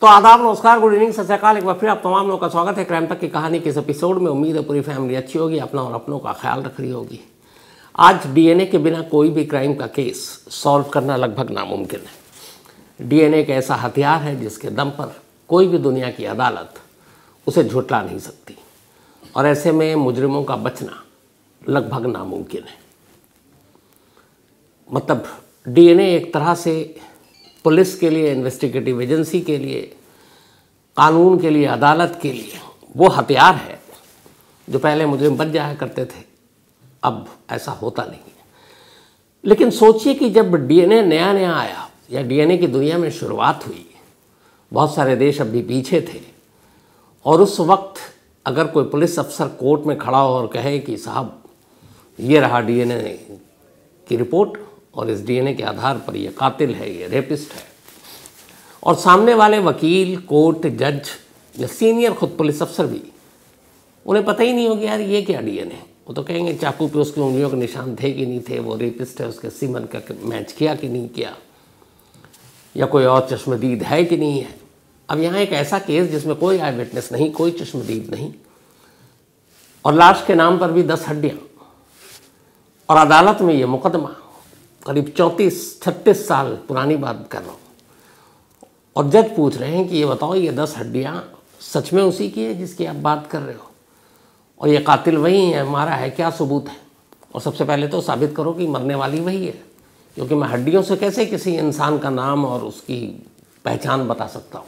तो आदाब, नमस्कार, गुड इवनिंग, सत श्री अकाल। एक बार फिर आप तमाम लोगों का स्वागत है क्राइम तक की कहानी के इस एपिसोड में। उम्मीद है पूरी फैमिली अच्छी होगी, अपना और अपनों का ख्याल रख रही होगी। आज डीएनए के बिना कोई भी क्राइम का केस सॉल्व करना लगभग नामुमकिन है। डीएनए एक ऐसा हथियार है जिसके दम पर कोई भी दुनिया की अदालत उसे झुठला नहीं सकती, और ऐसे में मुजरिमों का बचना लगभग नामुमकिन है। मतलब डीएनए एक तरह से पुलिस के लिए, इन्वेस्टिगेटिव एजेंसी के लिए, कानून के लिए, अदालत के लिए वो हथियार है जो पहले मुजरिम बच जाया करते थे, अब ऐसा होता नहीं है। लेकिन सोचिए कि जब डीएनए नया नया आया या डीएनए की दुनिया में शुरुआत हुई, बहुत सारे देश अब भी पीछे थे, और उस वक्त अगर कोई पुलिस अफसर कोर्ट में खड़ा हो और कहे कि साहब ये रहा डीएनए की रिपोर्ट और इस डीएनए के आधार पर ये कातिल है, ये रेपिस्ट है, और सामने वाले वकील, कोर्ट, जज या सीनियर खुद पुलिस अफसर भी, उन्हें पता ही नहीं होगा यार ये क्या डीएनए है। वो तो कहेंगे चाकू पे उसकी उंगलियों के निशान थे कि नहीं थे, वो रेपिस्ट है, उसके सीमन का मैच किया कि नहीं किया, या कोई और चश्मदीद है कि नहीं है। अब यहाँ एक ऐसा केस जिसमें कोई आई विटनेस नहीं, कोई चश्मदीद नहीं, और लाश के नाम पर भी 10 हड्डियाँ, और अदालत में ये मुकदमा करीब 34-36 साल पुरानी बात कर रहा हूँ, और जज पूछ रहे हैं कि ये बताओ ये 10 हड्डियाँ सच में उसी की है जिसकी आप बात कर रहे हो, और ये कातिल वही है, मारा है, क्या सबूत है। और सबसे पहले तो साबित करो कि मरने वाली वही है, क्योंकि मैं हड्डियों से कैसे किसी इंसान का नाम और उसकी पहचान बता सकता हूँ।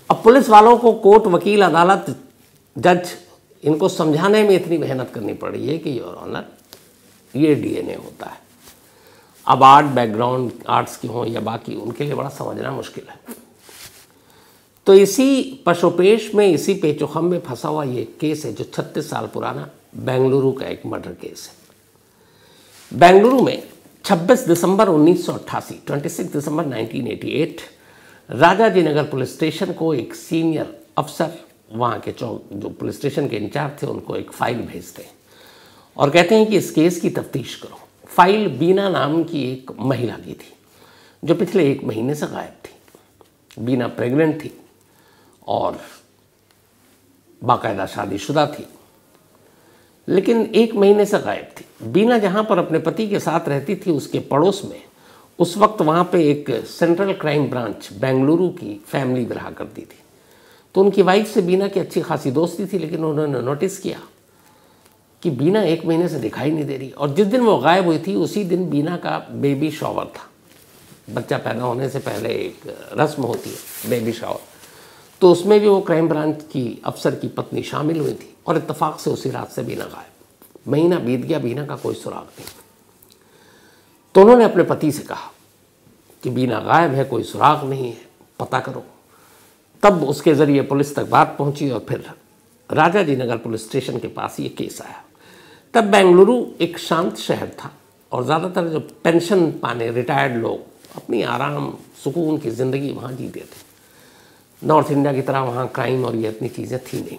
अब पुलिस वालों को कोर्ट, वकील, अदालत, जज, इनको समझाने में इतनी मेहनत करनी पड़ रही है कि योर ऑनर ये डीएनए होता है। अब आर्ट बैकग्राउंड, आर्ट्स की हों या बाकी, उनके लिए बड़ा समझना मुश्किल है। तो इसी पशोपेश में, इसी पेचोखम में फंसा हुआ ये केस है जो 36 साल पुराना बेंगलुरु का एक मर्डर केस है। बेंगलुरु में 26 दिसंबर 1988, 26 दिसंबर 1988, राजाजी नगर पुलिस स्टेशन को एक सीनियर अफसर, वहाँ के जो पुलिस स्टेशन के इंचार्ज थे, उनको एक फाइल भेजते हैं और कहते हैं कि इस केस की तफ्तीश करो। फाइल बीना नाम की एक महिला की थी जो पिछले 1 महीने से गायब थी। बीना प्रेग्नेंट थी और बाकायदा शादीशुदा थी, लेकिन 1 महीने से गायब थी। बीना जहाँ पर अपने पति के साथ रहती थी, उसके पड़ोस में उस वक्त वहाँ पे एक सेंट्रल क्राइम ब्रांच बेंगलुरु की फैमिली रहा करती थी। तो उनकी वाइफ से बीना की अच्छी खासी दोस्ती थी, लेकिन उन्होंने नोटिस किया कि बीना 1 महीने से दिखाई नहीं दे रही, और जिस दिन वो गायब हुई थी उसी दिन बीना का बेबी शॉवर था। बच्चा पैदा होने से पहले एक रस्म होती है, बेबी शॉवर, तो उसमें भी वो क्राइम ब्रांच की अफसर की पत्नी शामिल हुई थी, और इत्तेफाक से उसी रात से बीना गायब। महीना बीत गया, बीना का कोई सुराग नहीं। तो उन्होंने अपने पति से कहा कि बीना गायब है, कोई सुराग नहीं है, पता करो। तब उसके ज़रिए पुलिस तक बात पहुंची, और फिर राजाजी नगर पुलिस स्टेशन के पास ये केस आया। तब बेंगलुरु एक शांत शहर था, और ज़्यादातर जो पेंशन पाने रिटायर्ड लोग अपनी आराम सुकून की ज़िंदगी वहाँ जीते थे। नॉर्थ इंडिया की तरह वहाँ क्राइम और ये इतनी चीज़ें थी नहीं।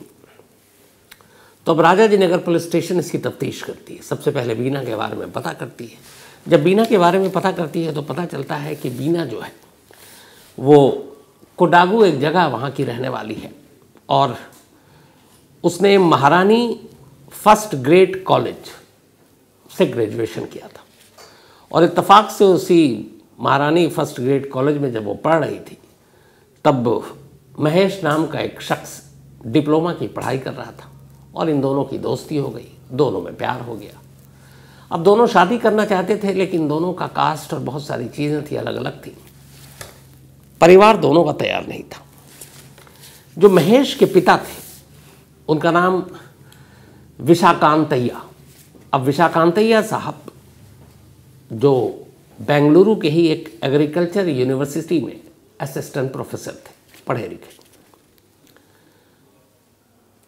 तो अब राजाजी नगर पुलिस स्टेशन इसकी तफ्तीश करती है। सबसे पहले बीना के बारे में पता करती है। जब बीना के बारे में पता करती है तो पता चलता है कि बीना जो है वो कोडागू एक जगह वहाँ की रहने वाली है, और उसने महारानी फर्स्ट ग्रेड कॉलेज से ग्रेजुएशन किया था, और इत्तेफाक से उसी महारानी फर्स्ट ग्रेड कॉलेज में जब वो पढ़ रही थी, तब महेश नाम का एक शख्स डिप्लोमा की पढ़ाई कर रहा था, और इन दोनों की दोस्ती हो गई, दोनों में प्यार हो गया। अब दोनों शादी करना चाहते थे, लेकिन दोनों का कास्ट और बहुत सारी चीज़ें थी, अलग अलग थी। परिवार दोनों का तैयार नहीं था। जो महेश के पिता थे उनका नाम विशाकांतैया। अब विशाकांतैया साहब जो बेंगलुरु के ही एक एग्रीकल्चर यूनिवर्सिटी में असिस्टेंट प्रोफेसर थे, पढ़े लिखे।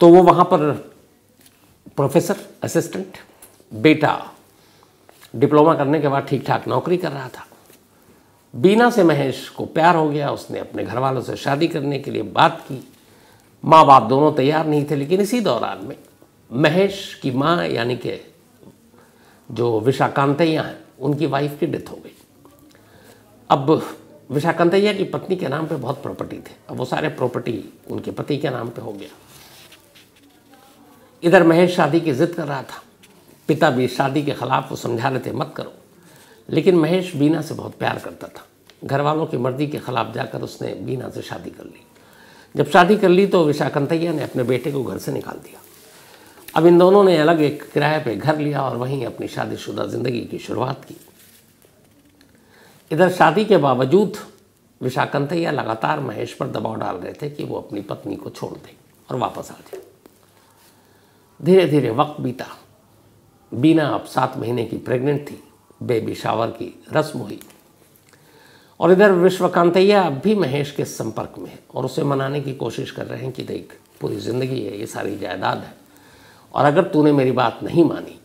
तो वो वहाँ पर प्रोफेसर असिस्टेंट, बेटा डिप्लोमा करने के बाद ठीक ठाक नौकरी कर रहा था। बीना से महेश को प्यार हो गया, उसने अपने घर वालों से शादी करने के लिए बात की। माँ बाप दोनों तैयार नहीं थे, लेकिन इसी दौरान में महेश की माँ यानी कि जो विशाकांतैया हैं, उनकी वाइफ की डेथ हो गई। अब विशाखंतैया की पत्नी के नाम पे बहुत प्रॉपर्टी थे। अब वो सारे प्रॉपर्टी उनके पति के नाम पे हो गया। इधर महेश शादी की जिद कर रहा था, पिता भी शादी के खिलाफ वो समझा रहे थे मत करो, लेकिन महेश बीना से बहुत प्यार करता था। घर वालों की मर्जी के खिलाफ जाकर उसने बीना से शादी कर ली। जब शादी कर ली तो विशाखंतैया ने अपने बेटे को घर से निकाल दिया। अब इन दोनों ने अलग एक किराए पे घर लिया और वहीं अपनी शादीशुदा जिंदगी की शुरुआत की। इधर शादी के बावजूद विशाखंतैया लगातार महेश पर दबाव डाल रहे थे कि वो अपनी पत्नी को छोड़ दे और वापस आ जाए। धीरे धीरे वक्त बीता। बीना अब 7 महीने की प्रेग्नेंट थी। बेबी शावर की रस्म हुई और इधर विश्वकांतैया अब भी महेश के संपर्क में है और उसे मनाने की कोशिश कर रहे हैं कि देख, पूरी ज़िंदगी है, ये सारी जायदाद है, और अगर तूने मेरी बात नहीं मानी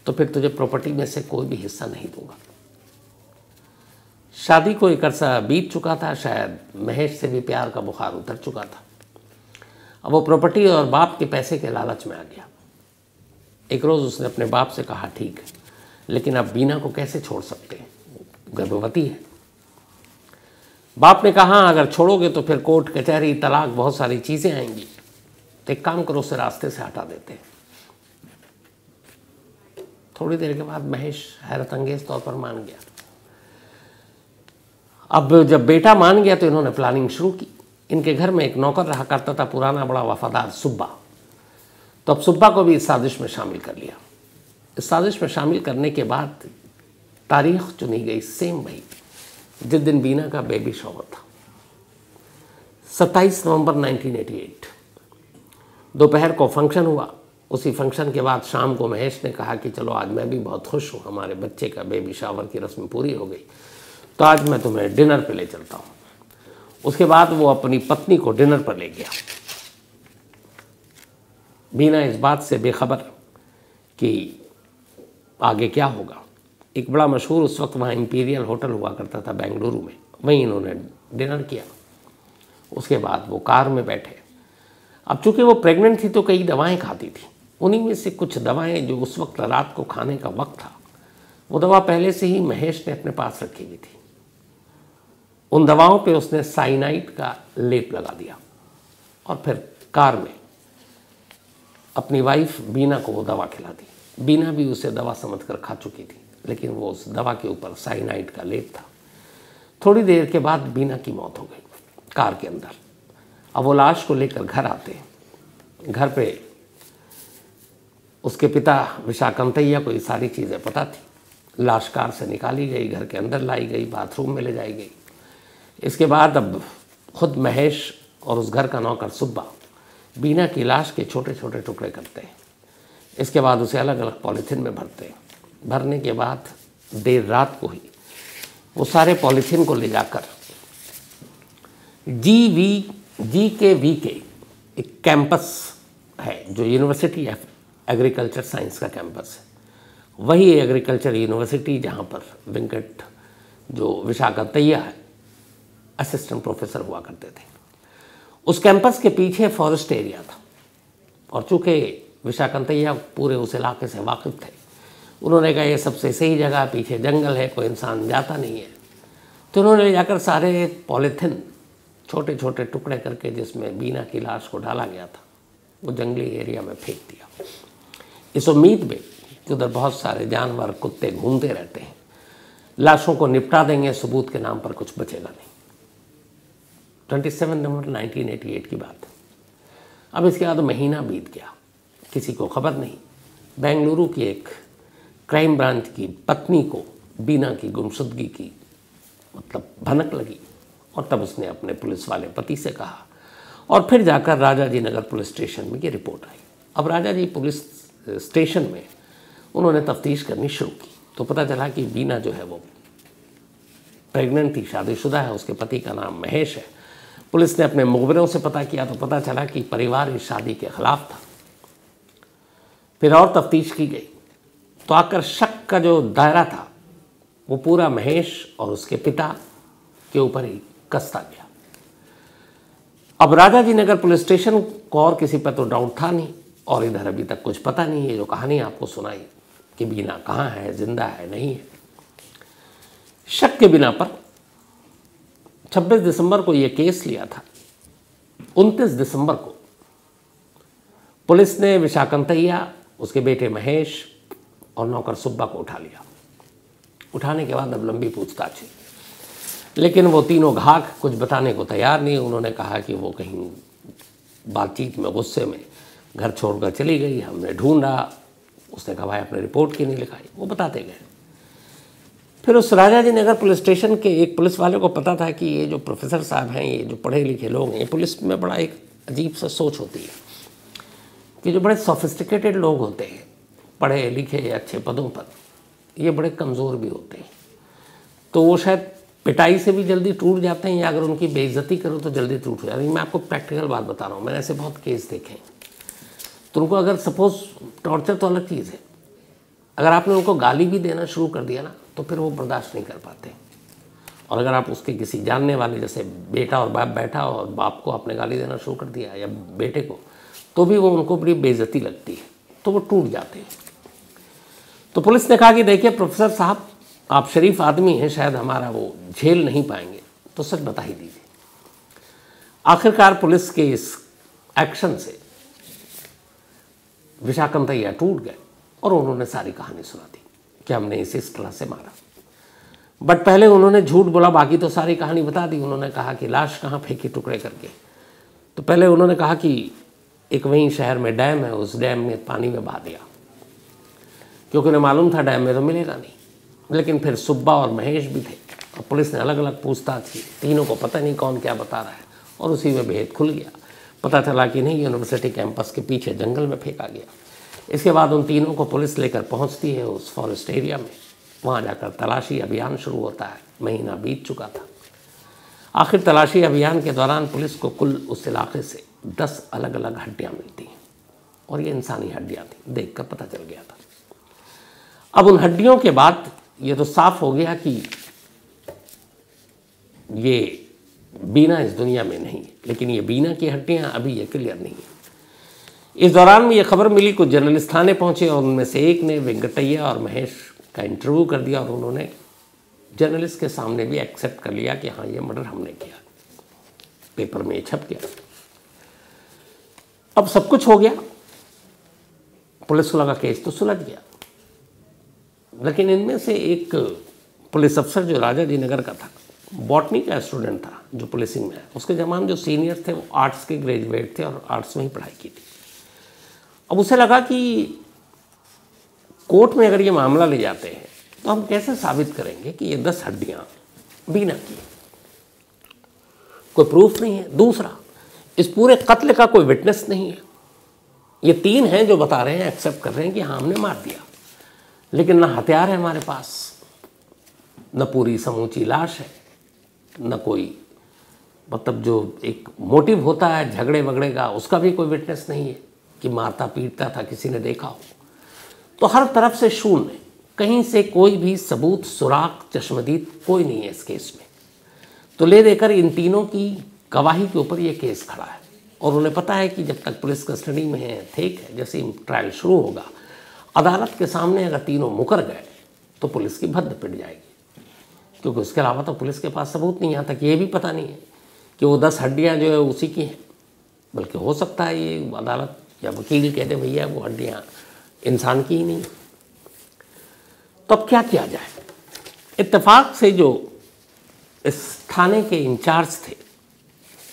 तो फिर तुझे प्रॉपर्टी में से कोई भी हिस्सा नहीं दूंगा। शादी को एक अरसा बीत चुका था, शायद महेश से भी प्यार का बुखार उतर चुका था। अब वो प्रॉपर्टी और बाप के पैसे के लालच में आ गया। एक रोज़ उसने अपने बाप से कहा, ठीक है, लेकिन अब बीना को कैसे छोड़ सकते हैं, गर्भवती है। बाप ने कहा, अगर छोड़ोगे तो फिर कोर्ट कचहरी तलाक बहुत सारी चीज़ें आएंगी, तो एक काम करो, उसे रास्ते से हटा देते हैं। थोड़ी देर के बाद महेश हैरत अंगेज तौर पर मान गया। अब जब बेटा मान गया तो इन्होंने प्लानिंग शुरू की। इनके घर में एक नौकर रहा करता था, पुराना बड़ा वफादार सुब्बा। तो अब सुब्बा को भी इस साजिश में शामिल कर लिया। इस साजिश में शामिल करने के बाद तारीख चुनी गई सेम वही जिस दिन बीना का बेबी शॉवर था, 27 नवंबर 1988। दोपहर को फंक्शन हुआ। उसी फंक्शन के बाद शाम को महेश ने कहा कि चलो आज मैं भी बहुत खुश हूँ, हमारे बच्चे का बेबी शावर की रस्म पूरी हो गई, तो आज मैं तुम्हें डिनर पे ले चलता हूँ। उसके बाद वो अपनी पत्नी को डिनर पर ले गया। बीना इस बात से बेखबर कि आगे क्या होगा। एक बड़ा मशहूर उस वक्त वहाँ इंपीरियल होटल हुआ करता था बेंगलुरु में, वहीं इन्होंने डिनर किया। उसके बाद वो कार में बैठे। अब चूँकि वो प्रेग्नेंट थी तो कई दवाएं खाती थी। उन्हीं में से कुछ दवाएं जो उस वक्त रात को खाने का वक्त था, वो दवा पहले से ही महेश ने अपने पास रखी हुई थी। उन दवाओं पे उसने साइनाइड का लेप लगा दिया और फिर कार में अपनी वाइफ बीना को वो दवा खिला दी। बीना भी उसे दवा समझकर खा चुकी थी, लेकिन वो उस दवा के ऊपर साइनाइड का लेप था। थोड़ी देर के बाद बीना की मौत हो गई कार के अंदर। अब वो लाश को लेकर घर आते हैं। घर पे उसके पिता विशाखंतैया को ये सारी चीज़ें पता थी। लाश कार से निकाली गई, घर के अंदर लाई गई, बाथरूम में ले जाई गई। इसके बाद अब खुद महेश और उस घर का नौकर सुब्बा बीना की लाश के छोटे छोटे टुकड़े करते हैं। इसके बाद उसे अलग अलग पॉलीथीन में भरते हैं। भरने के बाद देर रात को ही वो सारे पॉलीथीन को ले जाकर GKV एक कैंपस है जो यूनिवर्सिटी ऑफ एग्रीकल्चर साइंस का कैंपस है, वही एग्रीकल्चर यूनिवर्सिटी जहाँ पर वेंकट जो विशाखंतैया है असिस्टेंट प्रोफेसर हुआ करते थे। उस कैंपस के पीछे फॉरेस्ट एरिया था और चूँकि विशाखंतैया पूरे उस इलाके से वाकिफ़ थे, उन्होंने कहा ये सबसे सही जगह, पीछे जंगल है, कोई इंसान जाता नहीं है। तो उन्होंने ले जाकर सारे पॉलीथिन छोटे छोटे टुकड़े करके जिसमें बीना की लाश को डाला गया था वो जंगली एरिया में फेंक दिया, इस उम्मीद में कि उधर बहुत सारे जानवर कुत्ते घूमते रहते हैं, लाशों को निपटा देंगे, सबूत के नाम पर कुछ बचेगा नहीं। 27 नवंबर 1988 की बात है। अब इसके बाद महीना बीत गया, किसी को खबर नहीं। बेंगलुरु की एक क्राइम ब्रांच की पत्नी को बीना की गुमशुदगी की भनक लगी और तब उसने अपने पुलिस वाले पति से कहा और फिर जाकर राजाजी नगर पुलिस स्टेशन में ये रिपोर्ट आई। अब राजाजी पुलिस स्टेशन में उन्होंने तफ्तीश करनी शुरू की तो पता चला कि बीना जो है वो प्रेग्नेंट थी, शादीशुदा है, उसके पति का नाम महेश है। पुलिस ने अपने मुखबिरों से पता किया तो पता चला कि परिवार इस शादी के खिलाफ था। फिर और तफ्तीश की गई तो आकर शक का जो दायरा था वो पूरा महेश और उसके पिता के ऊपर ही कसता गया। अब राजाजी नगर पुलिस स्टेशन को और किसी पर तो डाउट था नहीं और इधर अभी तक कुछ पता नहीं है। जो कहानी आपको सुनाई कि बीना कहाँ है, जिंदा है, नहीं है, शक के बिना पर 26 दिसंबर को ये केस लिया था। 29 दिसंबर को पुलिस ने विशाकंतैया, उसके बेटे महेश और नौकर सुब्बा को उठा लिया। उठाने के बाद अब लंबी पूछताछ हुई, लेकिन वो तीनों घाक कुछ बताने को तैयार नहीं। उन्होंने कहा कि वो कहीं बातचीत में गुस्से में घर छोड़कर चली गई, हमने ढूंढा। उसने कहा भाई अपने रिपोर्ट क्यों नहीं लिखाई, वो बताते गए। फिर उस राजाजी नगर पुलिस स्टेशन के एक पुलिस वाले को पता था कि ये जो प्रोफेसर साहब हैं, ये जो पढ़े लिखे लोग हैं, पुलिस में बड़ा एक अजीब सा सोच होती है कि जो बड़े सोफिस्टिकेटेड लोग होते हैं, पढ़े लिखे अच्छे पदों पर, ये बड़े कमज़ोर भी होते हैं। तो वो शायद पिटाई से भी जल्दी टूट जाते हैं, या अगर उनकी बेइज्जती करो तो जल्दी टूट जाते हैं। मैं आपको प्रैक्टिकल बात बता रहा हूँ, मैंने ऐसे बहुत केस देखे हैं। तो उनको अगर सपोज़ टॉर्चर तो अलग चीज़ है, अगर आपने उनको गाली भी देना शुरू कर दिया ना, तो फिर वो बर्दाश्त नहीं कर पाते। और अगर आप उसके किसी जानने वाले, जैसे बेटा और बाप बैठा और बाप को आपने गाली देना शुरू कर दिया या बेटे को, तो भी वो उनको बड़ी बेइज्जती लगती है, तो वो टूट जाते हैं। तो पुलिस ने कहा कि देखिए प्रोफेसर साहब, आप शरीफ आदमी हैं, शायद हमारा वो झेल नहीं पाएंगे, तो सच बता ही दीजिए। आखिरकार पुलिस के इस एक्शन से विशाकंतैया टूट गए और उन्होंने सारी कहानी सुना दी कि हमने इसे इस तरह से मारा। बट पहले उन्होंने झूठ बोला, बाकी तो सारी कहानी बता दी। उन्होंने कहा कि लाश कहाँ फेंकी टुकड़े करके। तो पहले उन्होंने कहा कि एक वहीं शहर में डैम है, उस डैम में पानी में बहा दिया, क्योंकि उन्हें मालूम था डैम में तो मिलेगा नहीं। लेकिन फिर सुब्बा और महेश भी थे और पुलिस ने अलग अलग पूछताछ की। तीनों को पता नहीं कौन क्या बता रहा है, और उसी में भेद खुल गया। पता चला कि नहीं, यूनिवर्सिटी कैंपस के पीछे जंगल में फेंका गया। इसके बाद उन तीनों को पुलिस लेकर पहुंचती है उस फॉरेस्ट एरिया में। वहां जाकर तलाशी अभियान शुरू होता है। महीना बीत चुका था। आखिर तलाशी अभियान के दौरान पुलिस को कुल उस इलाके से 10 अलग अलग हड्डियां मिलती हैं, और ये इंसानी हड्डियां थी। देखकर पता चल गया था। अब उन हड्डियों के बाद ये तो साफ हो गया कि ये बीना इस दुनिया में नहीं है, लेकिन ये बीना की हड्डियां अभी ये क्लियर नहीं है। इस दौरान में ये खबर मिली, कुछ जर्नलिस्ट थाने पहुंचे और उनमें से एक ने वेंकटैया और महेश का इंटरव्यू कर दिया, और उन्होंने जर्नलिस्ट के सामने भी एक्सेप्ट कर लिया कि हाँ, ये मर्डर हमने किया। पेपर में छप गया। अब सब कुछ हो गया, पुलिस को लगा केस तो सुलझ गया। लेकिन इनमें से एक पुलिस अफसर जो राजाजी नगर का था, बॉटनी का स्टूडेंट था जो पुलिसिंग में है, उसके जमान जो सीनियर थे वो आर्ट्स के ग्रेजुएट थे और आर्ट्स में ही पढ़ाई की थी। अब उसे लगा कि कोर्ट में अगर ये मामला ले जाते हैं तो हम कैसे साबित करेंगे कि ये 10 हड्डियां बीना की, कोई प्रूफ नहीं है। दूसरा, इस पूरे कत्ल का कोई विटनेस नहीं है। ये 3 हैं जो बता रहे हैं, एक्सेप्ट कर रहे हैं कि हाँ हमने मार दिया, लेकिन ना हथियार है हमारे पास, न पूरी समूची लाश है, न कोई मतलब जो एक मोटिव होता है झगड़े वगड़े का, उसका भी कोई विटनेस नहीं है कि मारता पीटता था, किसी ने देखा हो। तो हर तरफ से शून्य, कहीं से कोई भी सबूत, सुराग, चश्मदीद कोई नहीं है इस केस में। तो ले देकर इन तीनों की गवाही के ऊपर ये केस खड़ा है, और उन्हें पता है कि जब तक पुलिस कस्टडी में है ठीक है, जैसे ही ट्रायल शुरू होगा अदालत के सामने अगर तीनों मुकर गए तो पुलिस की भद्द पिट जाएगी, क्योंकि उसके अलावा तो पुलिस के पास सबूत नहीं। यहाँ तक ये भी पता नहीं है कि वो 10 हड्डियाँ जो है उसी की हैं, बल्कि हो सकता है ये अदालत या वकील कह दे भैया वो हड्डियाँ इंसान की ही नहीं। तो अब क्या किया जाए? इत्तेफाक से जो इस थाने के इंचार्ज थे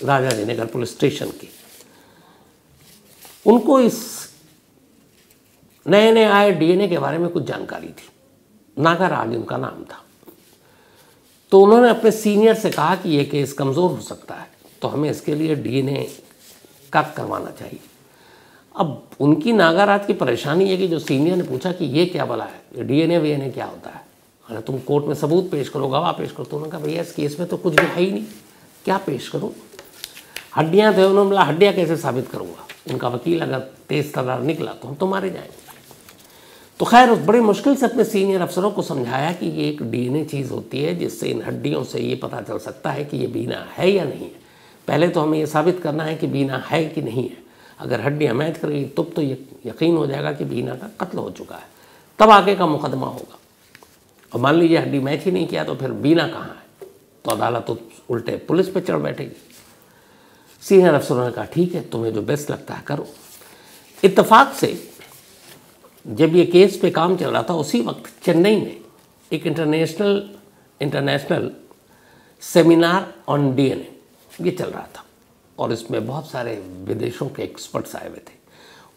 राजाजी नगर पुलिस स्टेशन के, उनको इस नए नए आए डीएनए के बारे में कुछ जानकारी थी। नागाराज उनका नाम था। तो उन्होंने अपने सीनियर से कहा कि ये केस कमज़ोर हो सकता है, तो हमें इसके लिए डीएनए का करवाना चाहिए। अब उनकी नागाराज की परेशानी है कि जो सीनियर ने पूछा कि ये क्या भला है, डीएनए वीएनए क्या होता है, अरे तुम कोर्ट में सबूत पेश करो, गवाह पेश करो। तो उन्होंने कहा भैया इस केस में तो कुछ भी है ही नहीं, क्या पेश करूँ? हड्डियाँ थे। उन्होंने बोला हड्डियाँ कैसे साबित करूँगा? उनका वकील अगर तेज तर्रार निकला तो हम तो मारे जाएंगे। तो खैर बड़ी मुश्किल से अपने सीनियर अफसरों को समझाया कि ये एक डीएनए चीज़ होती है जिससे इन हड्डियों से ये पता चल सकता है कि ये बीना है या नहीं है। पहले तो हमें ये साबित करना है कि बीना है कि नहीं है। अगर हड्डियाँ मैच कर गई तब तो ये यकीन हो जाएगा कि बीना का कत्ल हो चुका है, तब आगे का मुकदमा होगा। और मान लीजिए हड्डी मैच ही नहीं किया तो फिर बीना कहाँ है, तो अदालत उल्टे पुलिस पे चढ़ बैठेगी। सीनियर अफसरों ने कहा ठीक है, तुम्हें जो बेस्ट लगता है करो। इत्तेफाक से जब ये केस पे काम चल रहा था उसी वक्त चेन्नई में एक इंटरनेशनल सेमिनार ऑन डीएनए ये चल रहा था और इसमें बहुत सारे विदेशों के एक्सपर्ट्स आए हुए थे।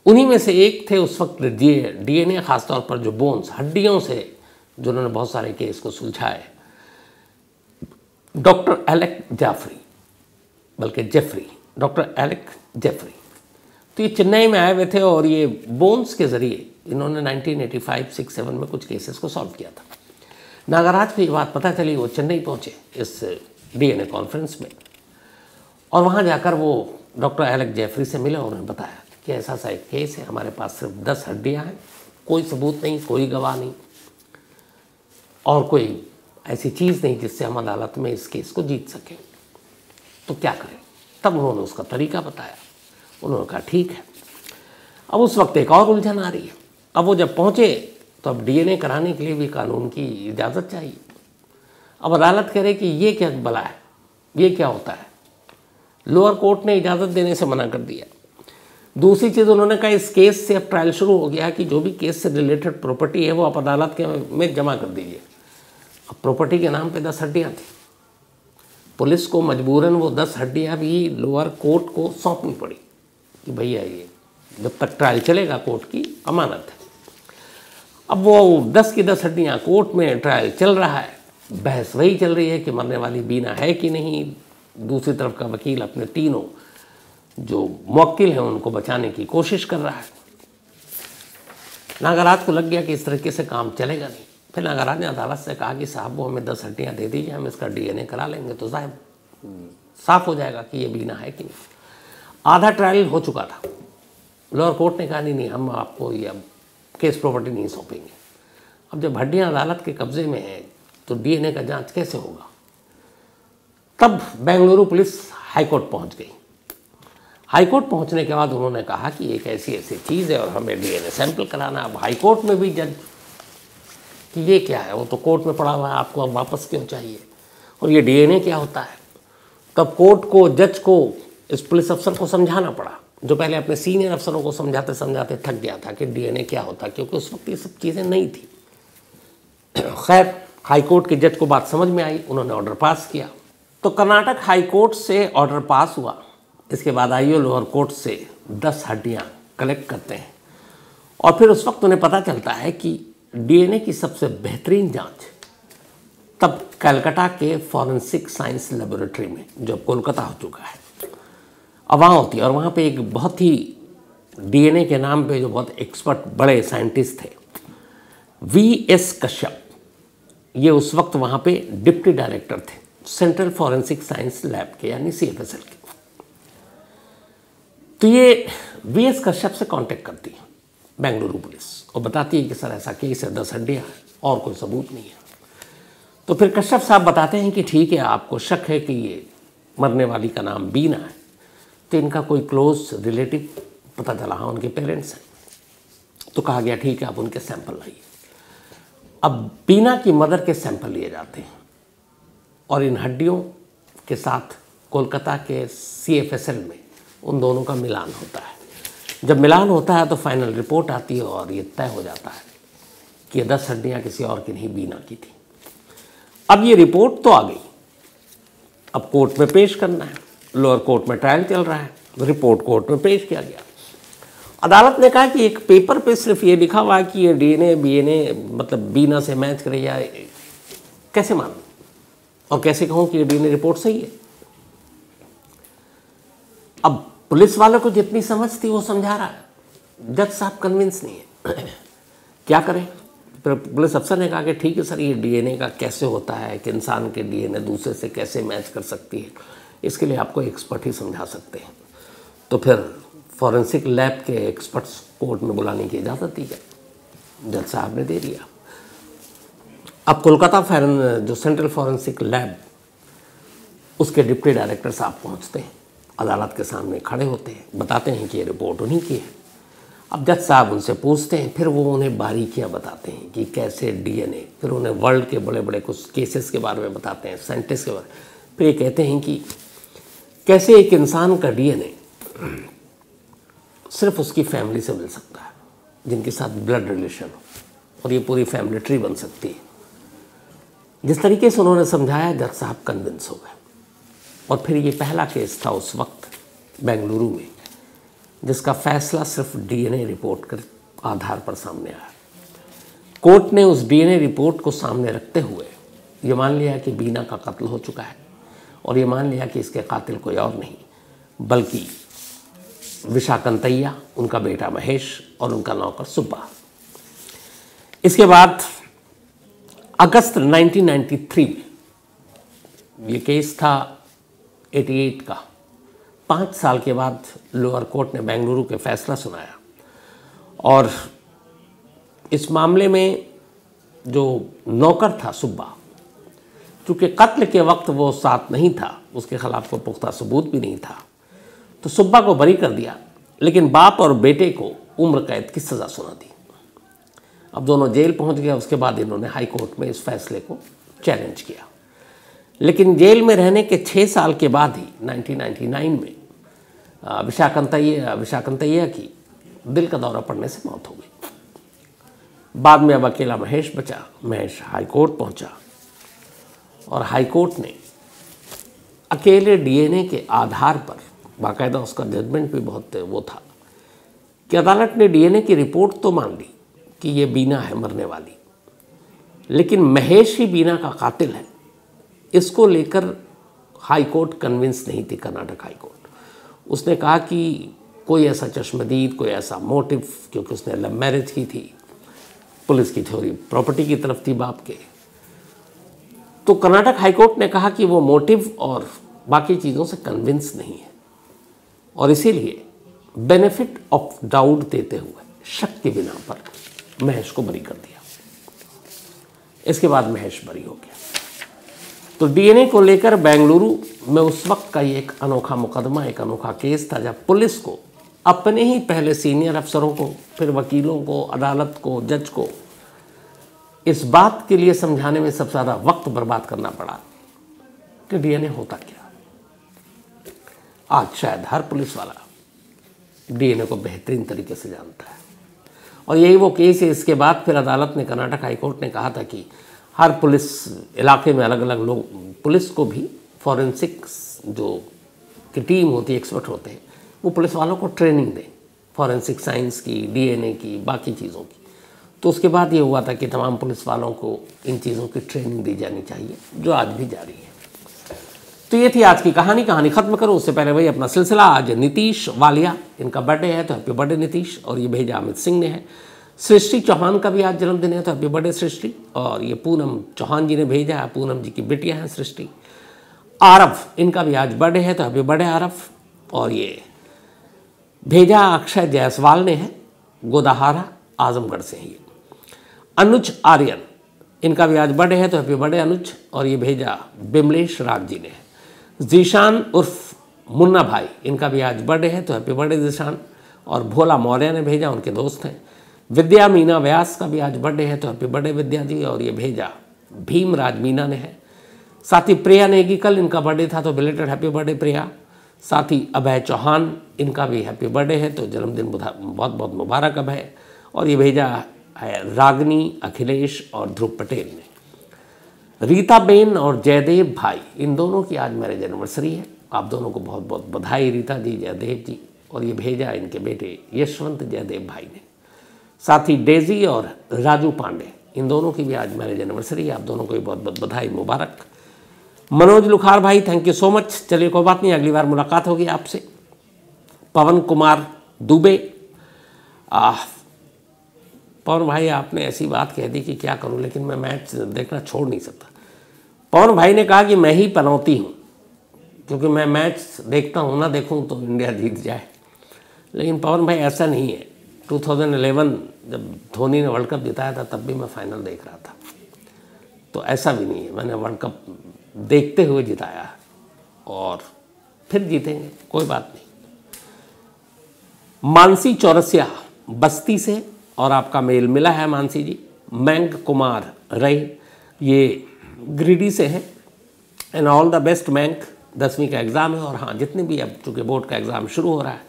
उन्हीं में से एक थे उस वक्त डीएनए, खासतौर पर जो बोन्स, हड्डियों से जिन्होंने बहुत सारे केस को सुलझाए, डॉक्टर एलेक जेफरी। तो ये चेन्नई में आए हुए थे और ये बोन्स के ज़रिए इन्होंने 1985-67 में कुछ केसेस को सॉल्व किया था। नागराज को ये बात पता चली, वो चेन्नई पहुँचे इस डीएनए कॉन्फ्रेंस में और वहाँ जाकर वो डॉक्टर एलेक जेफरी से मिले और उन्हें बताया कि ऐसा सा एक केस है, हमारे पास सिर्फ 10 हड्डियाँ हैं, कोई सबूत नहीं, कोई गवाह नहीं और कोई ऐसी चीज़ नहीं जिससे हम अदालत में इस केस को जीत सकें, तो क्या करें। तब उन्होंने उसका तरीका बताया। उन्होंने कहा ठीक है। अब उस वक्त एक और उलझन आ रही है। अब वो जब पहुँचे तो अब डीएनए कराने के लिए भी कानून की इजाज़त चाहिए। अब अदालत कह रही कि ये क्या भला है, ये क्या होता है। लोअर कोर्ट ने इजाज़त देने से मना कर दिया। दूसरी चीज़ उन्होंने कहा इस केस से अब ट्रायल शुरू हो गया कि जो भी केस से रिलेटेड प्रॉपर्टी है वो आप अदालत के में जमा कर दीजिए। अब प्रॉपर्टी के नाम पे 10 हड्डियाँ थी। पुलिस को मजबूरन वो 10 हड्डियाँ भी लोअर कोर्ट को सौंपनी पड़ी कि भैया ये जब तक ट्रायल चलेगा कोर्ट की अमानत है। अब वो 10 की 10 हड्डियाँ कोर्ट में ट्रायल चल रहा है, बहस वही चल रही है कि मरने वाली बीना है कि नहीं। दूसरी तरफ का वकील अपने तीनों जो मुवक्किल हैं उनको बचाने की कोशिश कर रहा है। नागराज को लग गया कि इस तरीके से काम चलेगा नहीं। फिर नागराज ने अदालत से कहा कि साहब वो हमें 10 हड्डियाँ दे दीजिए, हम इसका डीएनए करा लेंगे तो साहब साफ हो जाएगा कि ये बीना है कि नहीं। आधा ट्रायल हो चुका था। लोअर कोर्ट ने कहा नहीं, हम आपको ये केस प्रॉपर्टी नहीं सौंपेंगे। अब जब हड्डियाँ अदालत के कब्जे में है तो डीएनए का जांच कैसे होगा। तब बेंगलुरु पुलिस हाईकोर्ट पहुंच गई। हाईकोर्ट पहुंचने के बाद उन्होंने कहा कि एक ऐसी चीज़ है और हमें डीएनए सैंपल कराना। अब हाईकोर्ट में भी जज कि ये क्या है, वो तो कोर्ट में पड़ा हुआ है, आपको अब वापस क्यों चाहिए, और ये डीएनए क्या होता है। तब कोर्ट को, जज को, इस पुलिस अफसर को समझाना पड़ा, जो पहले अपने सीनियर अफसरों को समझाते समझाते थक गया था कि डीएनए क्या होता है, क्योंकि उस वक्त ये सब चीज़ें नहीं थी। खैर हाईकोर्ट के जज को बात समझ में आई, उन्होंने ऑर्डर पास किया। तो कर्नाटक हाईकोर्ट से ऑर्डर पास हुआ। इसके बाद आईओ लोअर कोर्ट से 10 हड्डियाँ कलेक्ट करते हैं और फिर उस वक्त उन्हें पता चलता है कि डीएनए की सबसे बेहतरीन जांच तब कलकत्ता के फॉरेंसिक साइंस लेबोरेटरी में, जो कोलकाता हो चुका है, अब वहाँ होती है। और वहाँ पे एक बहुत ही डीएनए के नाम पे जो बहुत एक्सपर्ट बड़े साइंटिस्ट थे, वीएस कश्यप, ये उस वक्त वहाँ पे डिप्टी डायरेक्टर थे सेंट्रल फॉरेंसिक साइंस लैब के, यानी सीएफएसएल के। तो ये वीएस कश्यप से कांटेक्ट करती है बेंगलुरु पुलिस और बताती है कि सर ऐसा केस है, 10 हड्डियाँ है और कोई सबूत नहीं है। तो फिर कश्यप साहब बताते हैं कि ठीक है, आपको शक है कि ये मरने वाली का नाम बीना है, तो इनका कोई क्लोज रिलेटिव पता चला, हाँ उनके पेरेंट्स हैं। तो कहा गया ठीक है, आप उनके सैंपल लाइए। अब बीना की मदर के सैंपल लिए जाते हैं और इन हड्डियों के साथ कोलकाता के सीएफएसएल में उन दोनों का मिलान होता है। जब मिलान होता है तो फाइनल रिपोर्ट आती है और ये तय हो जाता है कि ये 10 हड्डियाँ किसी और की नहीं, बीना की थी। अब ये रिपोर्ट तो आ गई, अब कोर्ट में पेश करना है। लोअर कोर्ट में ट्रायल चल रहा है, रिपोर्ट कोर्ट में पेश किया गया। अदालत ने कहा कि एक पेपर पे सिर्फ ये लिखा हुआ है कि ये डीएनए बीएनए मतलब बीना से मैच करे, या कैसे मानूं और कैसे कहूँ कि ये डीएनए रिपोर्ट सही है। अब पुलिस वालों को जितनी समझ थी वो समझा रहा है, जज साहब कन्विंस नहीं है। क्या करें। फिर पुलिस अफसर ने कहा कि ठीक है सर, ये डीएनए का कैसे होता है कि इंसान के डीएनए दूसरे से कैसे मैच कर सकती है, इसके लिए आपको एक्सपर्ट ही समझा सकते हैं। तो फिर फॉरेंसिक लैब के एक्सपर्ट्स कोर्ट में बुलाने की इजाज़त दी गई, जज साहब ने दे दिया। अब कोलकाता जो सेंट्रल फॉरेंसिक लैब, उसके डिप्टी डायरेक्टर साहब पहुंचते हैं, अदालत के सामने खड़े होते हैं, बताते हैं कि ये रिपोर्ट उन्हीं की है। अब जज साहब उनसे पूछते हैं, फिर वो उन्हें बारीकियां बताते हैं कि कैसे डीएनए, फिर उन्हें वर्ल्ड के बड़े बड़े कुछ केसेस के बारे में बताते हैं, साइंटिस्ट के बारे में। फिर ये कहते हैं कि कैसे एक इंसान का डीएनए सिर्फ उसकी फैमिली से मिल सकता है, जिनके साथ ब्लड रिलेशन हो, और ये पूरी फैमिली ट्री बन सकती है। जिस तरीके से उन्होंने समझाया, जज साहब कन्विंस हो गए। और फिर ये पहला केस था उस वक्त बेंगलुरु में, जिसका फैसला सिर्फ डीएनए रिपोर्ट के आधार पर सामने आया। कोर्ट ने उस डीएनए रिपोर्ट को सामने रखते हुए ये मान लिया कि बीना का कत्ल हो चुका है, और ये मान लिया कि इसके कातिल कोई और नहीं बल्कि विशाकंतैया, उनका बेटा महेश और उनका नौकर सुब्बा। इसके बाद अगस्त 1993 में ये केस था 88 का। 5 साल के बाद लोअर कोर्ट ने बेंगलुरु के फैसला सुनाया, और इस मामले में जो नौकर था सुब्बा, चूँकि कत्ल के वक्त वो साथ नहीं था, उसके खिलाफ कोई पुख्ता सबूत भी नहीं था, तो सुब्बा को बरी कर दिया, लेकिन बाप और बेटे को उम्र कैद की सज़ा सुना दी। अब दोनों जेल पहुंच गए। उसके बाद इन्होंने हाई कोर्ट में इस फैसले को चैलेंज किया, लेकिन जेल में रहने के 6 साल के बाद ही 1999 में विशाकंतैया की दिल का दौरा पड़ने से मौत हो गई। बाद में अब अकेला महेश बचा। महेश हाई कोर्ट पहुंचा, और हाई कोर्ट ने अकेले डीएनए के आधार पर, बाकायदा उसका जजमेंट भी बहुत वो था कि अदालत ने डीएनए की रिपोर्ट तो मान ली कि ये बीना है मरने वाली, लेकिन महेश ही बीना का कातिल है, इसको लेकर हाई कोर्ट कन्विंस नहीं थी, कर्नाटक हाई कोर्ट। उसने कहा कि कोई ऐसा चश्मदीद, कोई ऐसा मोटिव, क्योंकि उसने लव मैरिज की थी, पुलिस की थ्योरी प्रॉपर्टी की तरफ थी बाप के, तो कर्नाटक हाई कोर्ट ने कहा कि वो मोटिव और बाकी चीज़ों से कन्विंस नहीं है, और इसीलिए बेनिफिट ऑफ डाउट देते हुए शक के बिना पर महेश को बरी कर दिया। इसके बाद महेश बरी हो गया। तो डीएनए को लेकर बेंगलुरु में उस वक्त का ये एक अनोखा मुकदमा, एक अनोखा केस था, जब पुलिस को अपने ही पहले सीनियर अफसरों को, फिर वकीलों को, अदालत को, जज को इस बात के लिए समझाने में सबसे ज़्यादा वक्त बर्बाद करना पड़ा कि डीएनए होता क्या। आज शायद हर पुलिस वाला डीएनए को बेहतरीन तरीके से जानता है, और यही वो केस है। इसके बाद फिर अदालत ने, कर्नाटक हाई कोर्ट ने कहा था कि हर पुलिस इलाके में अलग अलग लोग, पुलिस को भी फॉरेंसिक्स जो की टीम होती है, एक्सपर्ट होते हैं, वो पुलिस वालों को ट्रेनिंग दें, फॉरेंसिक साइंस की, डीएनए की, बाकी चीज़ों की। तो उसके बाद ये हुआ था कि तमाम पुलिस वालों को इन चीज़ों की ट्रेनिंग दी जानी चाहिए, जो आज भी जारी है। तो ये थी आज की कहानी। कहानी ख़त्म करो उससे पहले वही अपना सिलसिला। आज नीतीश वालिया, इनका बर्थडे है, तो हैप्पी बर्थडे नीतीश। और ये भेजा अमित सिंह ने है। सृष्टि चौहान का भी आज जन्मदिन है, तो हैप्पी बर्थडे सृष्टि। और ये पूनम चौहान जी ने भेजा है, पूनम जी की बेटियां हैं सृष्टि। आरव, इनका भी आज बर्थडे है, तो हैप्पी बर्थडे आरव। और ये भेजा अक्षय जायसवाल ने है, गोदाहारा आजमगढ़ से ही। अनुज आर्यन, इनका भी आज बर्थडे है, तो हैप्पी बर्थडे अनुज। और ये भेजा बिमलेश राज जी ने है। जीशान उर्फ मुन्ना भाई, इनका भी आज बर्थडे है, तो हैप्पी बर्थडे जीशान। और भोला मौर्य ने भेजा, उनके दोस्त हैं। विद्या मीना व्यास का भी आज बर्थडे है, तो हैप्पी बर्थडे विद्या जी। और ये भेजा भीमराज मीना ने है। साथ ही प्रिया नेगी, कल इनका बर्थडे था, तो बिलेटेड हैप्पी बर्थडे प्रिया। साथ ही अभय चौहान, इनका भी हैप्पी बर्थडे है, तो जन्मदिन बहुत बहुत मुबारक अभय। और ये भेजा है रागनी, अखिलेश और ध्रुव पटेल ने। रीता बेन और जयदेव भाई, इन दोनों की आज मैरिज एनिवर्सरी है। आप दोनों को बहुत बहुत बधाई, रीता जी, जयदेव जी। और ये भेजा इनके बेटे यशवंत जयदेव भाई ने। साथ ही डेजी और राजू पांडे, इन दोनों की भी आज मैरिज एनिवर्सरी है। आप दोनों को भी बहुत बहुत बधाई, मुबारक। मनोज लुखार भाई, थैंक यू सो मच। चलिए कोई बात नहीं, अगली बार मुलाकात होगी आपसे। पवन कुमार दुबे, पवन भाई आपने ऐसी बात कह दी कि क्या करूं, लेकिन मैं मैच देखना छोड़ नहीं सकता। पवन भाई ने कहा कि मैं ही पनौती हूं, क्योंकि मैं मैच देखता हूं, ना देखूं तो इंडिया जीत जाए। लेकिन पवन भाई ऐसा नहीं है। 2011 जब धोनी ने वर्ल्ड कप जिताया था, तब भी मैं फाइनल देख रहा था। तो ऐसा भी नहीं है, मैंने वर्ल्ड कप देखते हुए जिताया, और फिर जीतेंगे, कोई बात नहीं। मानसी चौरसिया, बस्ती से और आपका मेल मिला है मानसी जी। मैंग कुमार रई ये गिरिडीह से हैं। एंड ऑल द बेस्ट मैंग, 10वीं का एग्ज़ाम है। और हाँ, जितने भी अब चूँकि बोर्ड का एग्ज़ाम शुरू हो रहा है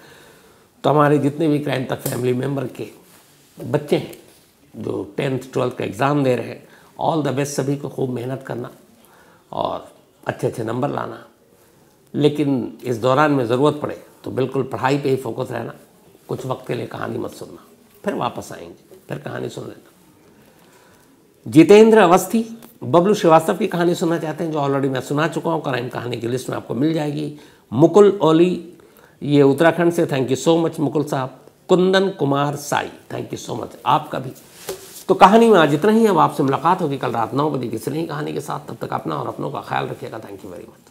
तो हमारे जितने भी क्राइम तक फैमिली मेम्बर के बच्चे हैं जो 10th 12th का एग्ज़ाम दे रहे हैं, ऑल द बेस्ट। सभी को खूब मेहनत करना और अच्छे अच्छे नंबर लाना। लेकिन इस दौरान में ज़रूरत पड़े तो बिल्कुल पढ़ाई पे ही फोकस रहना। कुछ वक्त के लिए कहानी मत सुनना, फिर वापस आएंगे, फिर कहानी सुन लेना। जितेंद्र अवस्थी बबलू श्रीवास्तव की कहानी सुनना चाहते हैं जो ऑलरेडी मैं सुना चुका हूँ, क्राइम कहानी की लिस्ट में आपको मिल जाएगी। मुकुल ओली ये उत्तराखंड से, thank you so much Mukul साहब। Kundan Kumar Sai, thank you so much आपका भी। तो कहानी में आज इतना ही। अब आपसे मुलाकात होगी कल रात 9 बजे किसी नई कहानी के साथ। तब तक अपना और अपनों का ख्याल रखिएगा। Thank you very much.